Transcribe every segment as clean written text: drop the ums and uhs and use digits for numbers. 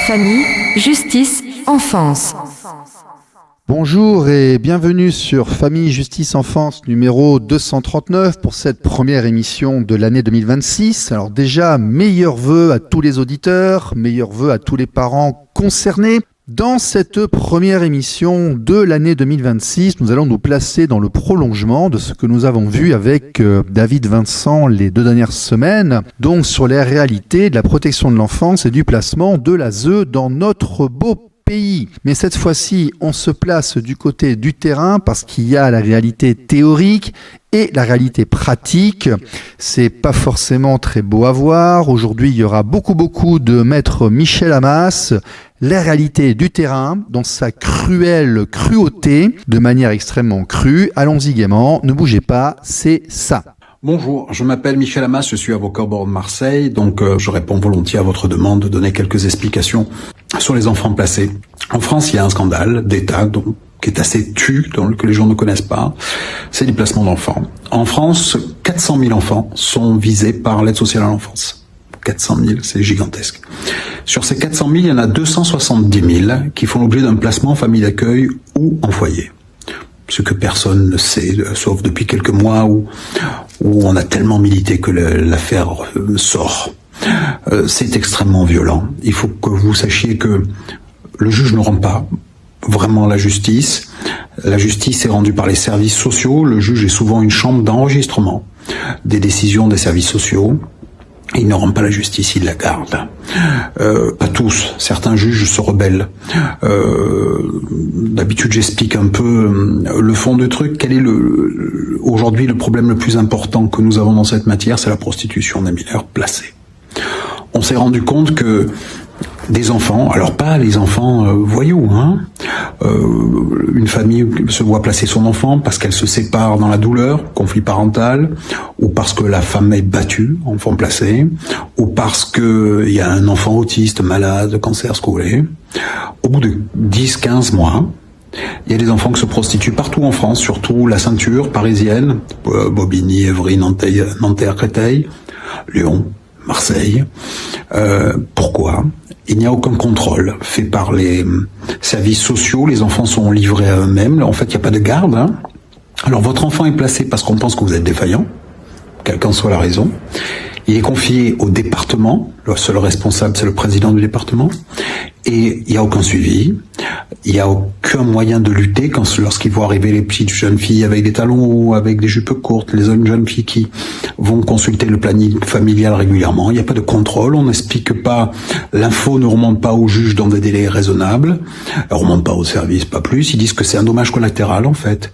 Famille, justice, enfance. Bonjour et bienvenue sur Famille, Justice, Enfance numéro 239 pour cette première émission de l'année 2026. Alors déjà, meilleurs vœux à tous les auditeurs, meilleurs vœux à tous les parents concernés. Dans cette première émission de l'année 2026, nous allons nous placer dans le prolongement de ce que nous avons vu avec David Vincent les 2 dernières semaines, donc sur les réalités de la protection de l'enfance et du placement de l'ASE dans notre beau pays. Mais cette fois-ci, on se place du côté du terrain parce qu'il y a la réalité théorique et la réalité pratique. C'est pas forcément très beau à voir. Aujourd'hui, il y aura beaucoup de maître Michel Amas. La réalité du terrain, dans sa cruelle cruauté, de manière extrêmement crue. Allons-y gaiement, ne bougez pas, c'est ça. Bonjour, je m'appelle Michel Amas, je suis avocat au barreau de Marseille, donc je réponds volontiers à votre demande de donner quelques explications sur les enfants placés. En France, il y a un scandale d'État qui est assez que les gens ne connaissent pas, c'est les placements d'enfants. En France, 400 000 enfants sont visés par l'aide sociale à l'enfance. 400 000, c'est gigantesque. Sur ces 400 000, il y en a 270 000 qui font l'objet d'un placement en famille d'accueil ou en foyer. Ce que personne ne sait, sauf depuis quelques mois où on a tellement milité que l'affaire sort. C'est extrêmement violent. Il faut que vous sachiez que le juge ne rend pas vraiment la justice. La justice est rendue par les services sociaux. Le juge est souvent une chambre d'enregistrement des décisions des services sociaux. Il ne rend pas la justice, il la garde. Pas tous. Certains juges se rebellent. D'habitude, j'explique un peu le fond du truc. Quel est aujourd'hui le problème le plus important que nous avons dans cette matière? C'est la prostitution des mineurs placés. On s'est rendu compte que des enfants, alors pas les enfants voyous, une famille se voit placer son enfant parce qu'elle se sépare dans la douleur, conflit parental, ou parce que la femme est battue, enfant placé, ou parce que il y a un enfant autiste, malade, cancer, ce que vous voulez. Au bout de 10-15 mois, il y a des enfants qui se prostituent partout en France, surtout la ceinture parisienne, Bobigny, Évry, Nanterre, Créteil, Lyon, Marseille. Pourquoi ? Il n'y a aucun contrôle fait par les services sociaux. Les enfants sont livrés à eux-mêmes. En fait, il n'y a pas de garde. Alors, votre enfant est placé parce qu'on pense que vous êtes défaillant, quelle qu'en soit la raison. Il est confié au département. Le seul responsable, c'est le président du département. Et il n'y a aucun suivi. Il n'y a aucun moyen de lutter lorsqu'ils voient arriver les petites jeunes filles avec des talons hauts, avec des jupes courtes, les jeunes filles qui vont consulter le planning familial régulièrement. Il n'y a pas de contrôle. On n'explique pas. L'info ne remonte pas au juge dans des délais raisonnables. Elle remonte pas au service, pas plus. Ils disent que c'est un dommage collatéral, en fait.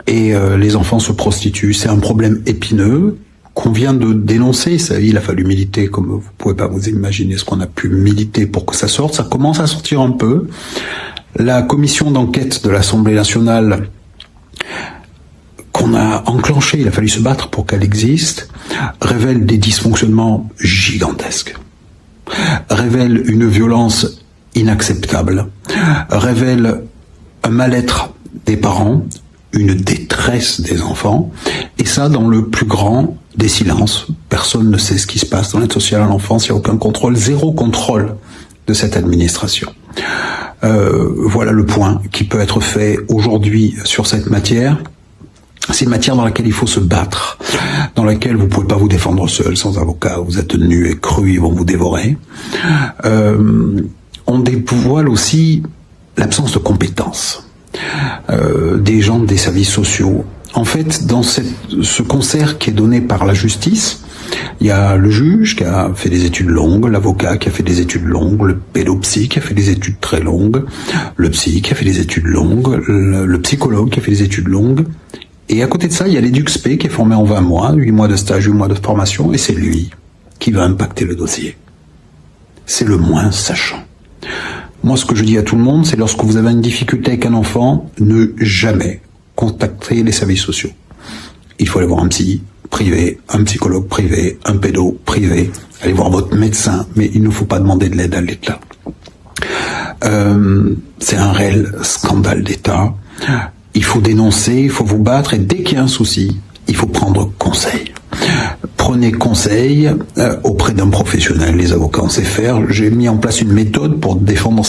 Et les enfants se prostituent. C'est un problème épineux qu'on vient de dénoncer. Ça, il a fallu militer, comme vous pouvez pas vous imaginer ce qu'on a pu militer pour que ça sorte. Ça commence à sortir un peu. La commission d'enquête de l'Assemblée nationale qu'on a enclenchée, il a fallu se battre pour qu'elle existe, révèle des dysfonctionnements gigantesques, révèle une violence inacceptable, révèle un mal-être des parents, une détresse des enfants, et ça dans le plus grand des silences. Personne ne sait ce qui se passe dans l'aide sociale à l'enfance, il n'y a aucun contrôle, zéro contrôle de cette administration. Voilà le point qui peut être fait aujourd'hui sur cette matière. C'est une matière dans laquelle il faut se battre, dans laquelle vous ne pouvez pas vous défendre seul, sans avocat, vous êtes nus et crus, ils vont vous dévorer. On dévoile aussi l'absence de compétences des gens des services sociaux. En fait, dans ce concert qui est donné par la justice, il y a le juge qui a fait des études longues, l'avocat qui a fait des études longues, le pédopsy qui a fait des études très longues, le psy qui a fait des études longues, le psychologue qui a fait des études longues. Et à côté de ça, il y a l'EduxP qui est formé en 20 mois, 8 mois de stage, 8 mois de formation, et c'est lui qui va impacter le dossier. C'est le moins sachant. Moi, ce que je dis à tout le monde, c'est lorsque vous avez une difficulté avec un enfant, ne jamais contacter les services sociaux. Il faut aller voir un psy privé, un psychologue privé, un pédo privé, allez voir votre médecin, mais il ne faut pas demander de l'aide à l'État. C'est un réel scandale d'État. Il faut dénoncer, il faut vous battre, et dès qu'il y a un souci, il faut prendre conseil. prenez conseil auprès d'un professionnel. Les avocats, on sait faire. J'ai mis en place une méthode pour défendre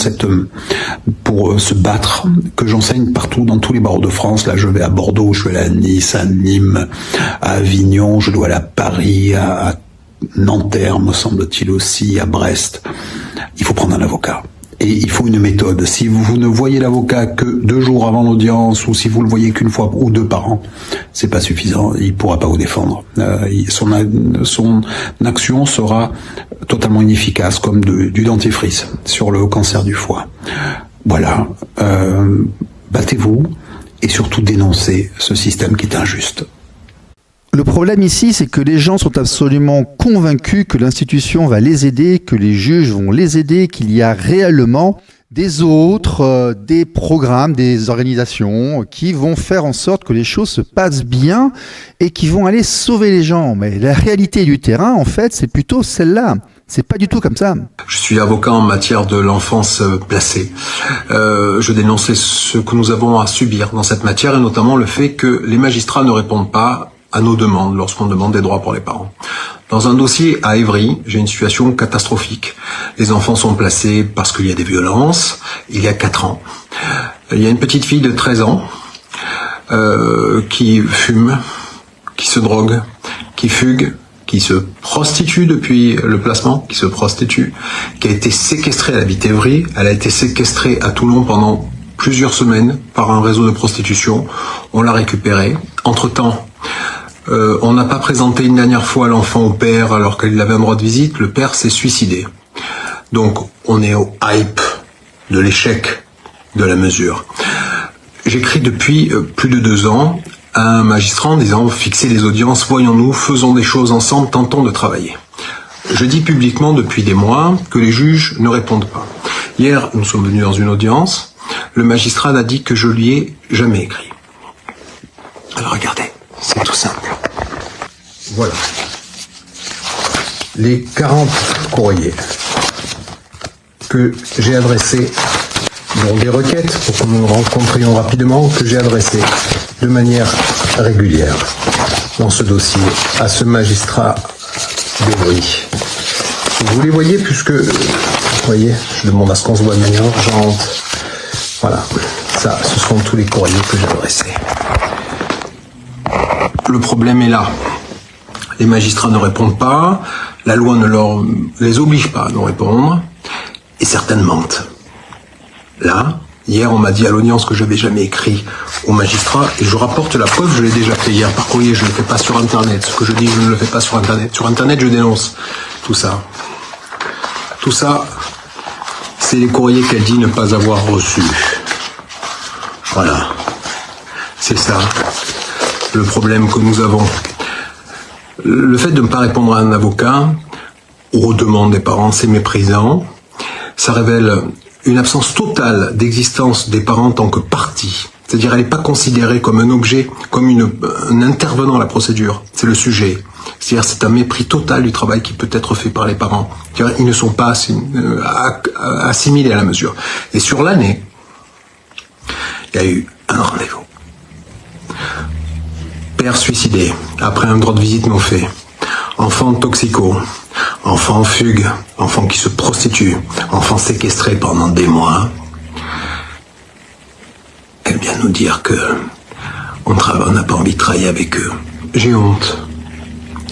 pour se battre, que j'enseigne partout dans tous les barreaux de France. Là, je vais à Bordeaux, je vais à Nice, à Nîmes, à Avignon, je dois aller à Paris, à Nanterre, me semble-t-il aussi, à Brest. Il faut prendre un avocat. Et il faut une méthode. Si vous ne voyez l'avocat que 2 jours avant l'audience, ou si vous le voyez qu'une fois ou 2 par an, c'est pas suffisant. Il pourra pas vous défendre. Son action sera totalement inefficace, comme du dentifrice sur le cancer du foie. Voilà. Battez-vous et surtout dénoncez ce système qui est injuste. Le problème ici, c'est que les gens sont absolument convaincus que l'institution va les aider, que les juges vont les aider, qu'il y a réellement des autres, des programmes, des organisations qui vont faire en sorte que les choses se passent bien et qui vont aller sauver les gens. Mais la réalité du terrain, en fait, c'est plutôt celle-là. C'est pas du tout comme ça. Je suis avocat en matière de l'enfance placée. Je dénonçais ce que nous avons à subir dans cette matière et notamment le fait que les magistrats ne répondent pas à nos demandes lorsqu'on demande des droits pour les parents. Dans un dossier à Évry, j'ai une situation catastrophique. Les enfants sont placés parce qu'il y a des violences, il y a 4 ans. Il y a une petite fille de 13 ans qui fume, qui se drogue, qui fugue, qui se prostitue depuis le placement, qui a été séquestrée, elle habite Évry, elle a été séquestrée à Toulon pendant plusieurs semaines par un réseau de prostitution. On l'a récupérée. Entre-temps, on n'a pas présenté une dernière fois l'enfant au père alors qu'il avait un droit de visite. Le père s'est suicidé. Donc, on est au hype de l'échec de la mesure. J'écris depuis plus de 2 ans à un magistrat en disant « Fixez les audiences, voyons-nous, faisons des choses ensemble, tentons de travailler ». Je dis publiquement depuis des mois que les juges ne répondent pas. Hier, nous sommes venus dans une audience. Le magistrat a dit que je lui ai jamais écrit. Alors regardez, c'est tout simple. Voilà. Les 40 courriers que j'ai adressés, donc des requêtes pour que nous nous rencontrions rapidement, que j'ai adressées de manière régulière dans ce dossier à ce magistrat d'Evry. Vous les voyez puisque, vous voyez, je demande à ce qu'on se voit de manière urgente. Voilà, ça, ce sont tous les courriers que j'ai adressés. Le problème est là. Les magistrats ne répondent pas, la loi ne les oblige pas à nous répondre, et certaines mentent. Là, hier, on m'a dit à l'audience que je n'avais jamais écrit au magistrat, et je rapporte la preuve, je l'ai déjà fait hier par courrier, je ne le fais pas sur Internet. Ce que je dis, je ne le fais pas sur Internet. Sur Internet, je dénonce tout ça. Tout ça, c'est les courriers qu'elle dit ne pas avoir reçus. Voilà. C'est ça, le problème que nous avons. Le fait de ne pas répondre à un avocat, aux demandes des parents, c'est méprisant. Ça révèle une absence totale d'existence des parents en tant que partie. C'est-à-dire, elle n'est pas considérée comme un objet, comme un intervenant à la procédure. C'est le sujet. C'est-à-dire, c'est un mépris total du travail qui peut être fait par les parents. C'est-à-dire, ils ne sont pas assimilés à la mesure. Et sur l'année, il y a eu un rendez-vous. Père suicidé, après un droit de visite non fait. Enfant toxico, enfant en fugue, enfant qui se prostitue, enfant séquestré pendant des mois. Elle vient nous dire que on n'a pas envie de travailler avec eux. J'ai honte.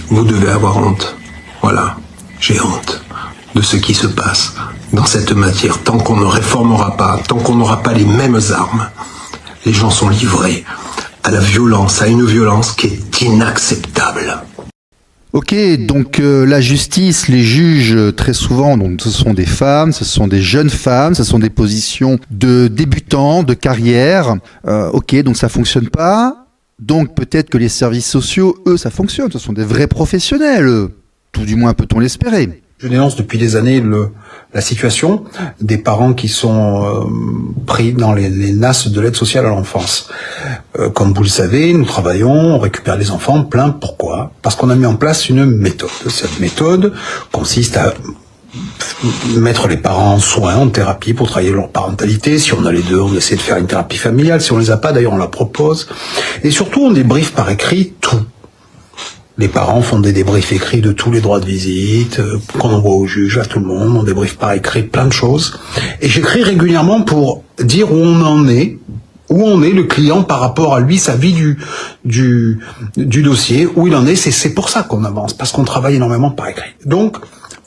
Vous devez avoir honte. Voilà, j'ai honte de ce qui se passe dans cette matière. Tant qu'on ne réformera pas, tant qu'on n'aura pas les mêmes armes, les gens sont livrés à la violence, à une violence qui est inacceptable. Ok, donc la justice, les juges, très souvent, donc, ce sont des femmes, ce sont des jeunes femmes, ce sont des positions de débutants, de carrière. Ok, donc ça fonctionne pas. Donc peut-être que les services sociaux, eux, ça fonctionne. Ce sont des vrais professionnels. Tout du moins peut-on l'espérer. Je dénonce depuis des années la situation des parents qui sont pris dans les nasses de l'aide sociale à l'enfance. Comme vous le savez, nous travaillons, on récupère les enfants plein. Pourquoi ? Parce qu'on a mis en place une méthode. Cette méthode consiste à mettre les parents en soins, en thérapie pour travailler leur parentalité. Si on a les deux, on essaie de faire une thérapie familiale. Si on les a pas, d'ailleurs, on la propose. Et surtout, on débriefe par écrit tout. Les parents font des débriefs écrits de tous les droits de visite, qu'on envoie au juge, à tout le monde, on débriefe par écrit plein de choses. Et j'écris régulièrement pour dire où on en est, où on est le client par rapport à lui, sa vie du dossier, où il en est. C'est pour ça qu'on avance, parce qu'on travaille énormément par écrit. Donc,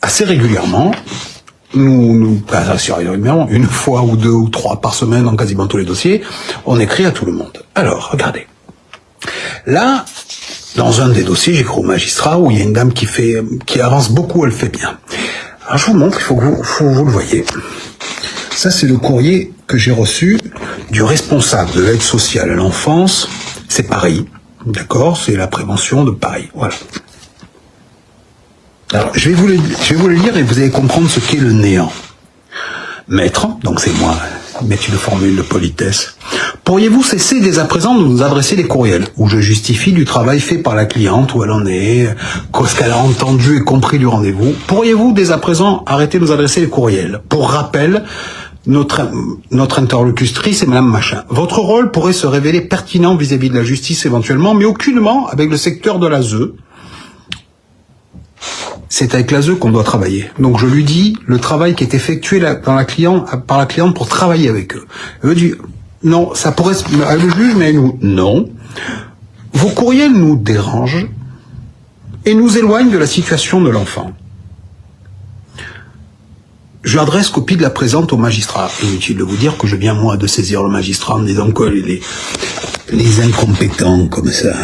assez régulièrement, une fois ou 2 ou 3 par semaine dans quasiment tous les dossiers, on écrit à tout le monde. Alors, regardez. Là, dans un des dossiers, j'écris au magistrat où il y a une dame qui avance beaucoup, elle fait bien. Alors, je vous montre, il faut que vous le voyez. Ça, c'est le courrier que j'ai reçu du responsable de l'aide sociale à l'enfance. C'est Paris, d'accord? C'est la prévention de Paris, voilà. Alors, je vais vous le lire et vous allez comprendre ce qu'est le néant. Maître, donc c'est moi, mettre une formule de politesse. Pourriez-vous cesser dès à présent de nous adresser des courriels où je justifie du travail fait par la cliente, où elle en est, ce qu'elle a entendu et compris du rendez-vous? Pourriez-vous dès à présent arrêter de nous adresser les courriels? Pour rappel, notre interlocutrice est Madame Machin. Votre rôle pourrait se révéler pertinent vis-à-vis de la justice éventuellement, mais aucunement avec le secteur de l'ASE. C'est avec l'ASE qu'on doit travailler. Donc je lui dis le travail qui est effectué par la cliente pour travailler avec eux. Elle me dit non, ça pourrait le juge, mais nous non. Vos courriels nous dérangent et nous éloignent de la situation de l'enfant. Je adresse copie de la présente au magistrat. Inutile de vous dire que je viens moi de saisir le magistrat en disant que les incompétents comme ça.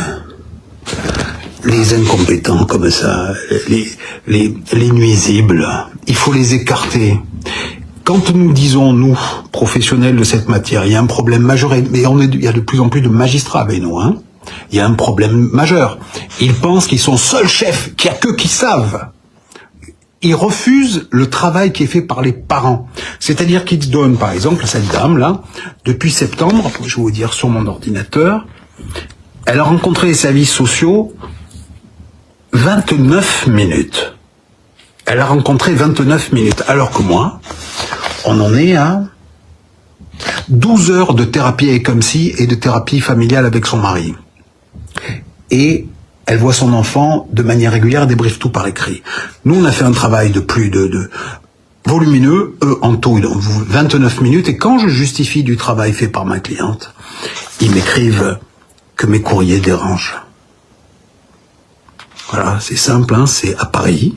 Les incompétents comme ça, les nuisibles, il faut les écarter. Quand nous disons, nous, professionnels de cette matière, il y a un problème majeur, mais il y a de plus en plus de magistrats avec nous, hein. Il y a un problème majeur. Ils pensent qu'ils sont seuls chefs, qu'il n'y a qu'eux qui savent. Ils refusent le travail qui est fait par les parents. C'est-à-dire qu'ils donnent, par exemple, à cette dame-là, depuis septembre, je vais vous dire sur mon ordinateur, elle a rencontré les services sociaux 29 minutes. Elle a rencontré 29 minutes. Alors que moi, on en est à 12 heures de thérapie avec comme si et de thérapie familiale avec son mari. Et elle voit son enfant de manière régulière et débriefe tout par écrit. Nous, on a fait un travail de plus de volumineux, en tout, 29 minutes. Et quand je justifie du travail fait par ma cliente, ils m'écrivent que mes courriers dérangent. Voilà, c'est simple, hein, c'est à Paris,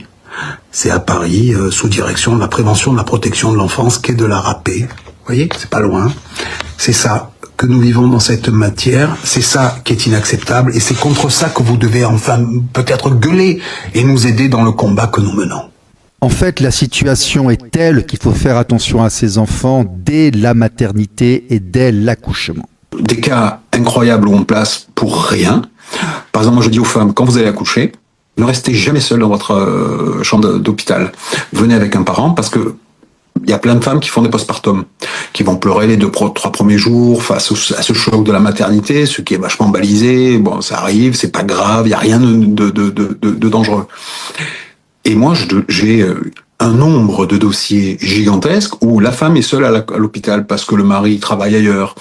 sous direction de la prévention de la protection de l'enfance, quai de la Râpée. Vous voyez, c'est pas loin. C'est ça que nous vivons dans cette matière, c'est ça qui est inacceptable, et c'est contre ça que vous devez enfin peut-être gueuler et nous aider dans le combat que nous menons. En fait, la situation est telle qu'il faut faire attention à ces enfants dès la maternité et dès l'accouchement. Des cas incroyables où on place pour rien. Par exemple, moi je dis aux femmes, quand vous allez accoucher, ne restez jamais seul dans votre chambre d'hôpital. Venez avec un parent, parce que il y a plein de femmes qui font des postpartum, qui vont pleurer les 2-3 premiers jours face à ce choc de la maternité, ce qui est vachement balisé. Bon, ça arrive, c'est pas grave, il y a rien de dangereux. Et moi, j'ai un nombre de dossiers gigantesques où la femme est seule à l'hôpital parce que le mari travaille ailleurs,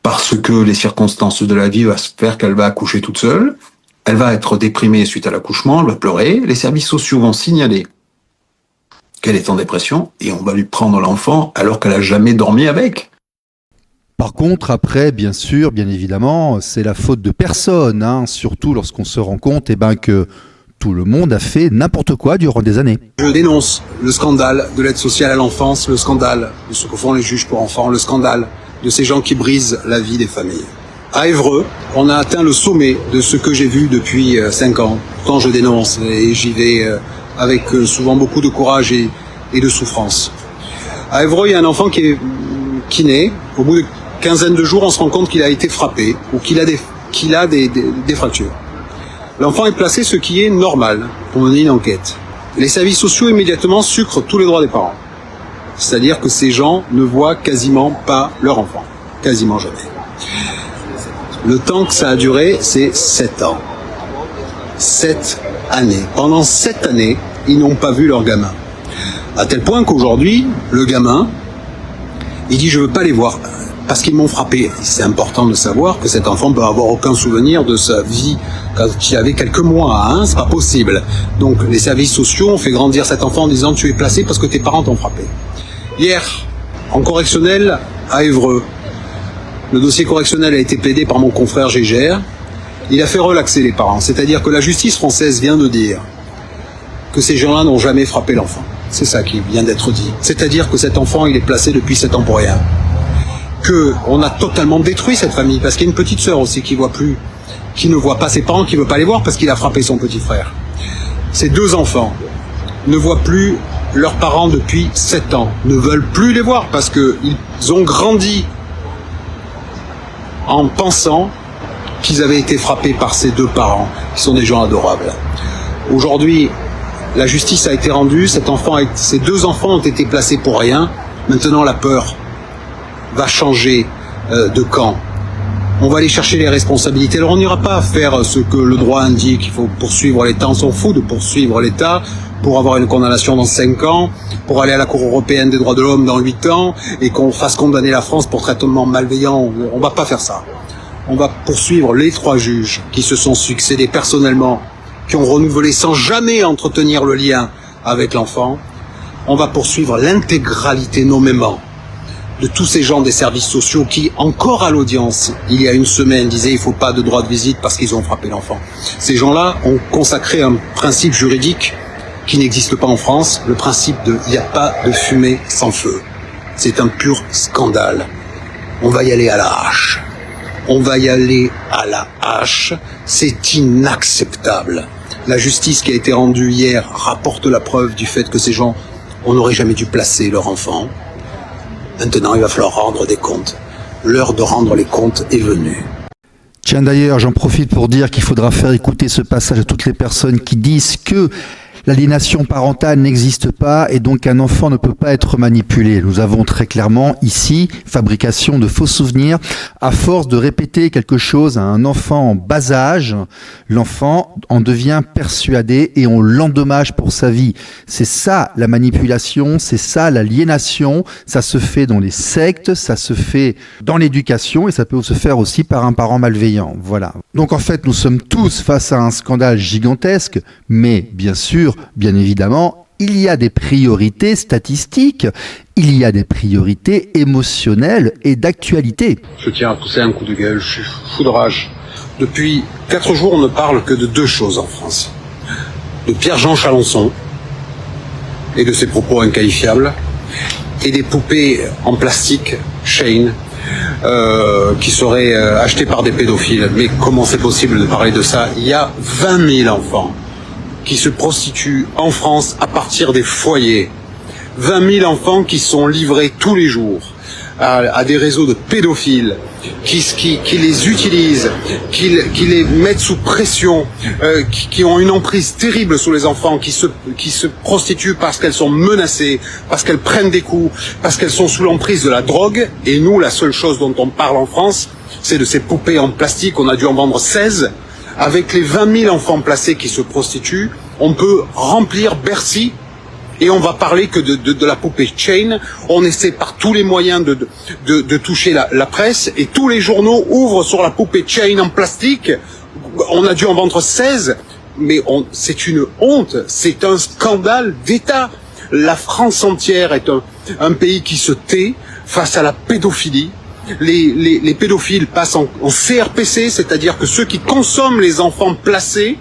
parce que les circonstances de la vie vont faire qu'elle va accoucher toute seule, elle va être déprimée suite à l'accouchement, elle va pleurer, les services sociaux vont signaler qu'elle est en dépression et on va lui prendre l'enfant alors qu'elle a jamais dormi avec. Par contre, après, bien sûr, bien évidemment, c'est la faute de personne, hein, surtout lorsqu'on se rend compte que tout le monde a fait n'importe quoi durant des années. Je dénonce le scandale de l'aide sociale à l'enfance, le scandale de ce que font les juges pour enfants, le scandale de ces gens qui brisent la vie des familles. À Évreux, on a atteint le sommet de ce que j'ai vu depuis 5 ans. Pourtant, je dénonce et j'y vais avec souvent beaucoup de courage et de souffrance. À Évreux, il y a un enfant qui naît. Au bout de quinzaine de jours, on se rend compte qu'il a été frappé ou qu'il a des fractures. L'enfant est placé, ce qui est normal, pour mener une enquête. Les services sociaux immédiatement sucrent tous les droits des parents. C'est-à-dire que ces gens ne voient quasiment pas leur enfant. Quasiment jamais. Le temps que ça a duré, c'est 7 ans. 7 années. Pendant 7 années, ils n'ont pas vu leur gamin. À tel point qu'aujourd'hui, le gamin, il dit « je veux pas les voir ». parce qu'ils m'ont frappé. C'est important de savoir que cet enfant peut avoir aucun souvenir de sa vie quand il avait quelques mois, hein, c'est pas possible. Donc les services sociaux ont fait grandir cet enfant en disant tu es placé parce que tes parents t'ont frappé. Hier, en correctionnel à Évreux, le dossier correctionnel a été plaidé par mon confrère Gégère. Il a fait relaxer les parents, c'est-à-dire que la justice française vient de dire que ces gens-là n'ont jamais frappé l'enfant. C'est ça qui vient d'être dit. C'est-à-dire que cet enfant, il est placé depuis 7 ans pour rien. On a totalement détruit cette famille, parce qu'il y a une petite sœur aussi qui ne voit pas ses parents, qui ne veut pas les voir parce qu'il a frappé son petit frère. Ces 2 enfants ne voient plus leurs parents depuis 7 ans, ne veulent plus les voir parce qu'ils ont grandi en pensant qu'ils avaient été frappés par ces 2 parents, qui sont des gens adorables. Aujourd'hui, la justice a été rendue, ces 2 enfants ont été placés pour rien. Maintenant, la peur va changer de camp. On va aller chercher les responsabilités. Alors on n'ira pas faire ce que le droit indique. Il faut poursuivre l'État. On s'en fout de poursuivre l'État pour avoir une condamnation dans 5 ans, pour aller à la Cour européenne des droits de l'homme dans 8 ans, et qu'on fasse condamner la France pour traitement malveillant. On va pas faire ça. On va poursuivre les 3 juges qui se sont succédés personnellement, qui ont renouvelé sans jamais entretenir le lien avec l'enfant. On va poursuivre l'intégralité nommément de tous ces gens des services sociaux qui, encore à l'audience, il y a une semaine, disaient il ne faut pas de droit de visite parce qu'ils ont frappé l'enfant. Ces gens-là ont consacré un principe juridique qui n'existe pas en France, le principe de il n'y a pas de fumée sans feu. C'est un pur scandale. On va y aller à la hache. On va y aller à la hache. C'est inacceptable. La justice qui a été rendue hier rapporte la preuve du fait que ces gens, on n'aurait jamais dû placer leur enfant. Maintenant, il va falloir rendre des comptes. L'heure de rendre les comptes est venue. Tiens, d'ailleurs, j'en profite pour dire qu'il faudra faire écouter ce passage à toutes les personnes qui disent que l'aliénation parentale n'existe pas et donc un enfant ne peut pas être manipulé. Nous avons très clairement ici fabrication de faux souvenirs. À force de répéter quelque chose à un enfant en bas âge, l'enfant en devient persuadé et on l'endommage pour sa vie. C'est ça la manipulation, c'est ça l'aliénation. Ça se fait dans les sectes, ça se fait dans l'éducation et ça peut se faire aussi par un parent malveillant. Voilà. Donc en fait, nous sommes tous face à un scandale gigantesque, mais bien sûr, bien évidemment, il y a des priorités statistiques, il y a des priorités émotionnelles et d'actualité. Je tiens à pousser un coup de gueule, je suis fou de rage. Depuis 4 jours, on ne parle que de 2 choses en France. De Pierre-Jean Chalençon et de ses propos inqualifiables, et des poupées en plastique, Shane, qui seraient achetées par des pédophiles. Mais comment c'est possible de parler de ça? Il y a 20 000 enfants qui se prostituent en France à partir des foyers. 20 000 enfants qui sont livrés tous les jours à des réseaux de pédophiles qui les utilisent, qui les mettent sous pression, qui ont une emprise terrible sur les enfants, qui se prostituent parce qu'elles sont menacées, parce qu'elles prennent des coups, parce qu'elles sont sous l'emprise de la drogue. Et nous, la seule chose dont on parle en France, c'est de ces poupées en plastique. On a dû en vendre 16. Avec les 20 000 enfants placés qui se prostituent, on peut remplir Bercy et on va parler que de la poupée Chain. On essaie par tous les moyens de toucher la presse et tous les journaux ouvrent sur la poupée Chain en plastique. On a dû en vendre 16, mais c'est une honte, c'est un scandale d'État. La France entière est un pays qui se tait face à la pédophilie. Les pédophiles passent en CRPC, c'est-à-dire que ceux qui consomment les enfants placés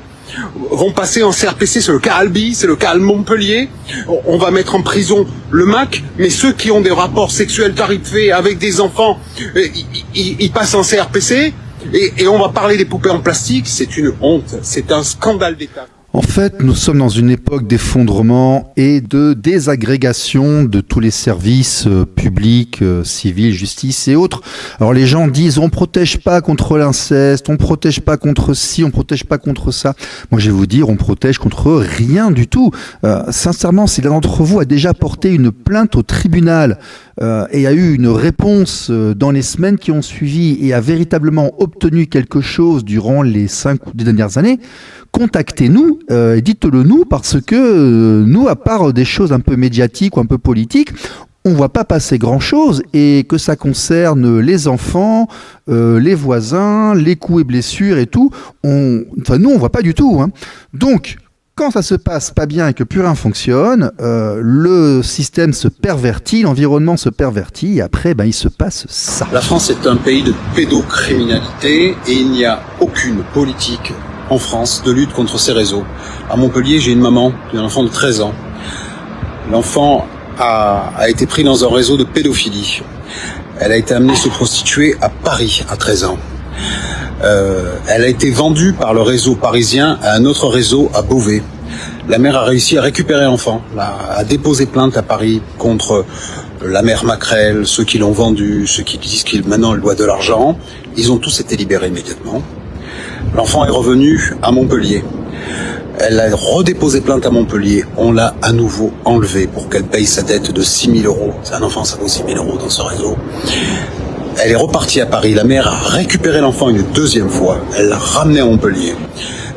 vont passer en CRPC. C'est le cas Albi, c'est le cas à Montpellier. On va mettre en prison le MAC, mais ceux qui ont des rapports sexuels tarifés avec des enfants, ils passent en CRPC. Et on va parler des poupées en plastique. C'est une honte, c'est un scandale d'État. En fait, nous sommes dans une époque d'effondrement et de désagrégation de tous les services publics, civils, justice et autres. Alors les gens disent on protège pas contre l'inceste, on protège pas contre ci, on protège pas contre ça. Moi je vais vous dire, on protège contre rien du tout. Sincèrement, si l'un d'entre vous a déjà porté une plainte au tribunal et a eu une réponse dans les semaines qui ont suivi et a véritablement obtenu quelque chose durant les 5 ou 10 dernières années, contactez-nous et dites-le nous parce que nous, à part des choses un peu médiatiques ou un peu politiques, on voit pas passer grand-chose et que ça concerne les enfants, les voisins, les coups et blessures et tout. Nous, on voit pas du tout. Hein. Donc, quand ça se passe pas bien et que plus rien fonctionne, le système se pervertit, l'environnement se pervertit, et après, il se passe ça. La France est un pays de pédocriminalité et il n'y a aucune politique en France de lutte contre ces réseaux. À Montpellier, j'ai une maman d'un enfant de 13 ans. L'enfant a été pris dans un réseau de pédophilie. Elle a été amenée se prostituer à Paris à 13 ans. Elle a été vendue par le réseau parisien à un autre réseau à Beauvais. La mère a réussi à récupérer l'enfant, a déposé plainte à Paris contre la mère Macrel, ceux qui l'ont vendu, ceux qui disent qu'il maintenant elle doit de l'argent. Ils ont tous été libérés immédiatement. L'enfant est revenu à Montpellier. Elle a redéposé plainte à Montpellier. On l'a à nouveau enlevée pour qu'elle paye sa dette de 6 000 €. C'est un enfant, ça vaut 6 000 € dans ce réseau. Elle est repartie à Paris. La mère a récupéré l'enfant une deuxième fois. Elle l'a ramené à Montpellier.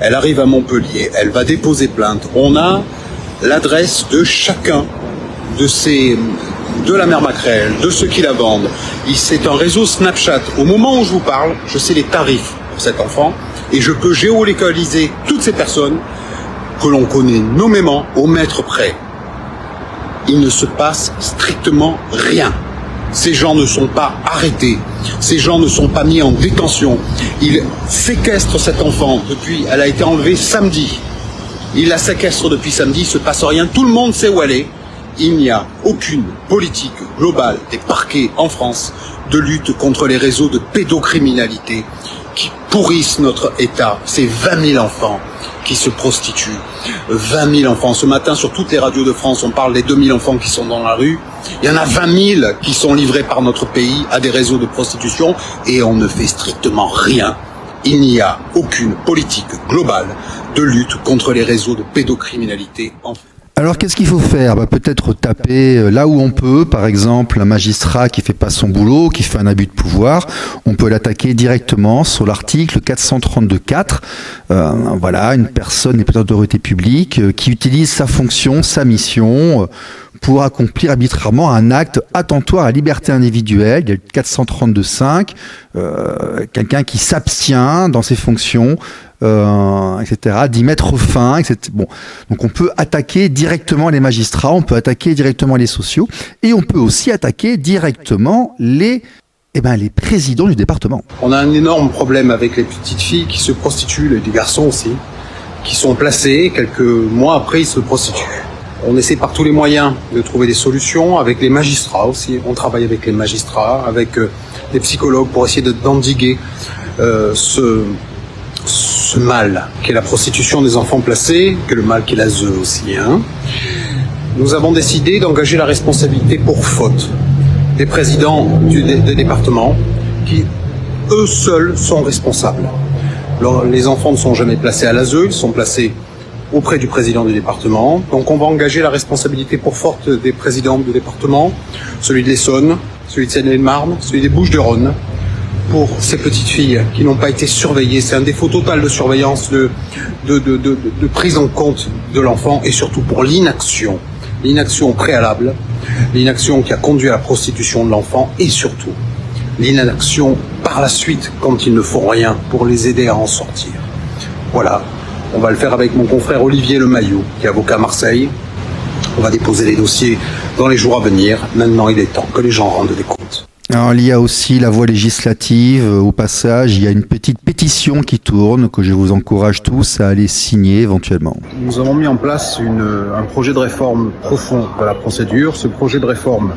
Elle arrive à Montpellier. Elle va déposer plainte. On a l'adresse de chacun de la mère Macrel, de ceux qui la vendent. C'est un réseau Snapchat. Au moment où je vous parle, je sais les tarifs pour cet enfant et je peux géolocaliser toutes ces personnes que l'on connaît nommément au mètre près. Il ne se passe strictement rien. Ces gens ne sont pas arrêtés. Ces gens ne sont pas mis en détention. Ils séquestrent cet enfant depuis... Elle a été enlevée samedi. Ils la séquestrent depuis samedi. Il ne se passe rien. Tout le monde sait où elle est. Il n'y a aucune politique globale des parquets en France de lutte contre les réseaux de pédocriminalité qui pourrissent notre État. C'est 20 000 enfants qui se prostituent. 20 000 enfants. Ce matin, sur toutes les radios de France, on parle des 2 000 enfants qui sont dans la rue. Il y en a 20 000 qui sont livrés par notre pays à des réseaux de prostitution et on ne fait strictement rien. Il n'y a aucune politique globale de lutte contre les réseaux de pédocriminalité en France. Alors qu'est-ce qu'il faut faire ? Peut-être taper là où on peut, par exemple un magistrat qui fait pas son boulot, qui fait un abus de pouvoir, on peut l'attaquer directement sur l'article 432.4. Voilà, une personne, une autorité publique qui utilise sa fonction, sa mission pour accomplir arbitrairement un acte attentoire à la liberté individuelle. Il y a le 432.5, quelqu'un qui s'abstient dans ses fonctions, etc., d'y mettre fin, etc. Bon. Donc on peut attaquer directement les magistrats, on peut attaquer directement les sociaux, et on peut aussi attaquer directement les présidents du département. On a un énorme problème avec les petites filles qui se prostituent, les garçons aussi, qui sont placés, quelques mois après ils se prostituent. On essaie par tous les moyens de trouver des solutions, avec les magistrats aussi. On travaille avec les magistrats, avec les psychologues pour essayer d'endiguer ce mal qu'est la prostitution des enfants placés, que le mal qu'est la ZEU aussi. Hein. Nous avons décidé d'engager la responsabilité pour faute des présidents des départements qui, eux seuls, sont responsables. Alors, les enfants ne sont jamais placés à la ZEU, ils sont placés auprès du président du département. Donc on va engager la responsabilité pour faute des présidents de département, celui de l'Essonne, celui de Seine-et-Marne, celui des Bouches-du-Rhône, pour ces petites filles qui n'ont pas été surveillées. C'est un défaut total de surveillance, de prise en compte de l'enfant et surtout pour l'inaction préalable, l'inaction qui a conduit à la prostitution de l'enfant et surtout l'inaction par la suite quand ils ne font rien pour les aider à en sortir. Voilà. On va le faire avec mon confrère Olivier Lemaillou, qui est avocat à Marseille. On va déposer les dossiers dans les jours à venir. Maintenant, il est temps que les gens rendent des comptes. Alors, il y a aussi la voie législative. Au passage, il y a une petite pétition qui tourne, que je vous encourage tous à aller signer éventuellement. Nous avons mis en place un projet de réforme profond de la procédure. Ce projet de réforme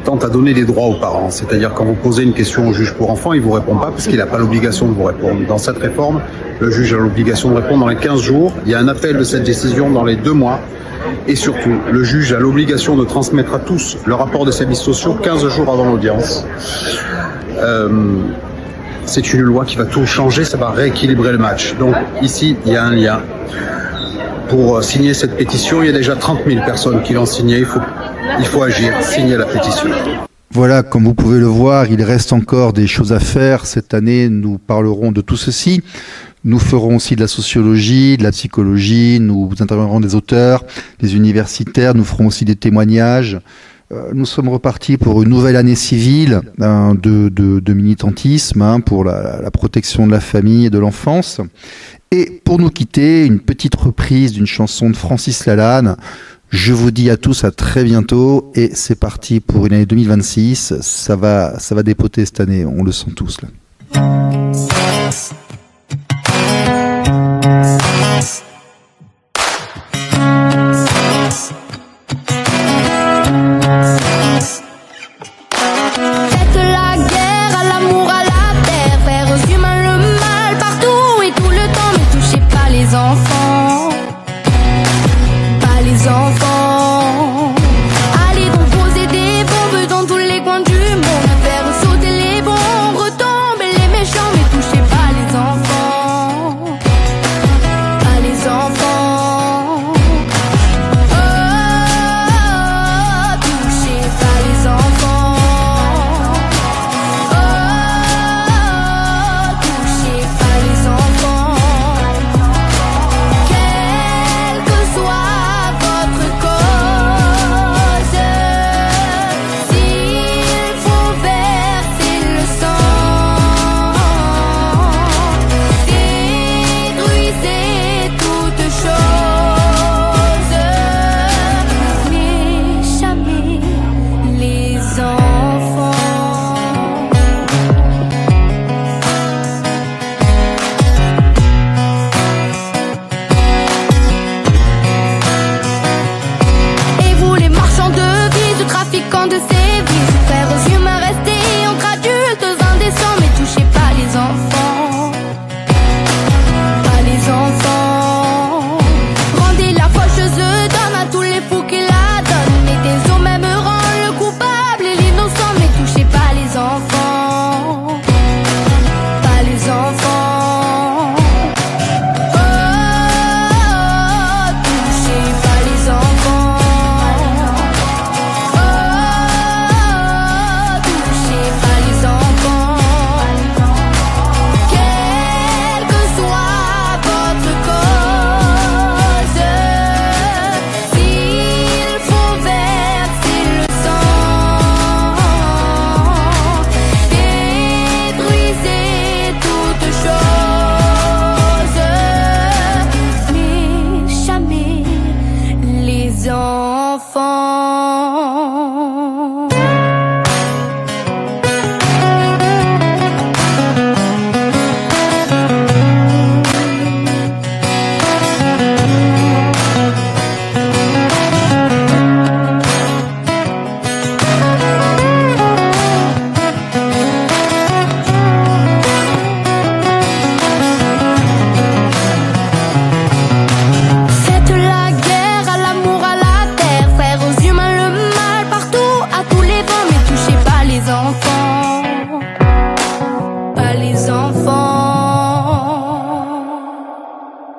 tente à donner des droits aux parents. C'est-à-dire quand vous posez une question au juge pour enfants, il ne vous répond pas parce qu'il n'a pas l'obligation de vous répondre. Dans cette réforme, le juge a l'obligation de répondre dans les 15 jours. Il y a un appel de cette décision dans les 2 mois. Et surtout, le juge a l'obligation de transmettre à tous le rapport des services sociaux 15 jours avant l'audience. C'est une loi qui va tout changer, ça va rééquilibrer le match. Donc ici, il y a un lien. Pour signer cette pétition, il y a déjà 30 000 personnes qui l'ont signée. Il faut agir, signer la pétition. Voilà, comme vous pouvez le voir, il reste encore des choses à faire. Cette année, nous parlerons de tout ceci. Nous ferons aussi de la sociologie, de la psychologie, nous interviendrons des auteurs, des universitaires, nous ferons aussi des témoignages. Nous sommes repartis pour une nouvelle année civile de militantisme pour la protection de la famille et de l'enfance. Et pour nous quitter, une petite reprise d'une chanson de Francis Lalanne. Je vous dis à tous à très bientôt et c'est parti pour une année 2026. Ça va dépoter cette année, on le sent tous là.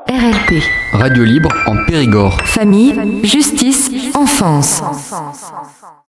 RLP. Radio libre en Périgord. Famille, justice, enfance.